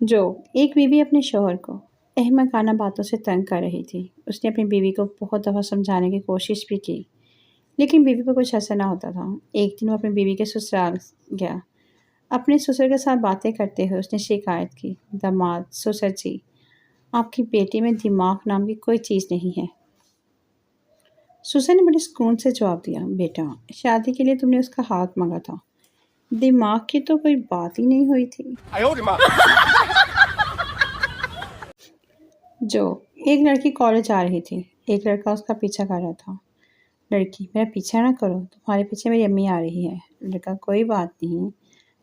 जो एक बीवी अपने शौहर को अहमकाना बातों से तंग कर रही थी। उसने अपनी बीवी को बहुत दफ़ा समझाने की कोशिश भी की, लेकिन बीवी पर कुछ असर ना होता था। एक दिन वो अपनी बीवी के ससुराल गया। अपने ससुर के साथ बातें करते हुए उसने शिकायत की, दामाद ससुर जी, आपकी बेटी में दिमाग नाम की कोई चीज़ नहीं है। ससुर ने बड़े सुकून से जवाब दिया, बेटा शादी के लिए तुमने उसका हाथ मांगा था, दिमाग की तो कोई बात ही नहीं हुई थी। जो एक लड़की कॉलेज आ रही थी। एक लड़का उसका पीछा कर रहा था। लड़की, मेरा पीछा ना करो, तुम्हारे पीछे मेरी अम्मी आ रही है। लड़का, कोई बात नहीं,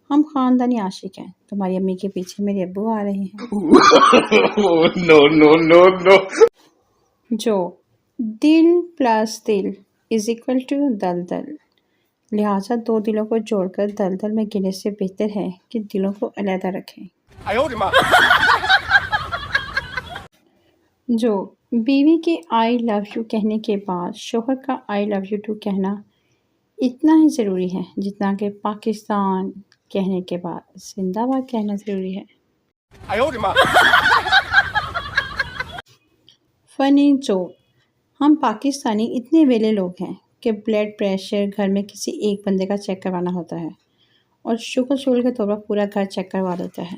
हम खानदानी आशिक हैं, तुम्हारी अम्मी के पीछे मेरे अब्बू आ रहे हैं। No, no, no, no. जो दिल प्लस दिल इज इक्वल टू दलदल, लिहाजा दो दिलों को जोड़कर दलदल में गिरने से बेहतर है कि दिलों को अलहदा रखें। जो बीवी के आई लव यू कहने के बाद शोहर का आई लव यू टू कहना इतना ही ज़रूरी है जितना कि पाकिस्तान कहने के बाद जिंदाबाद कहना ज़रूरी है। फ़नी जोक, हम पाकिस्तानी इतने वेले लोग हैं कि ब्लड प्रेशर घर में किसी एक बंदे का चेक करवाना होता है और शुक्र के तौर पर पूरा घर चेक करवा लेता है।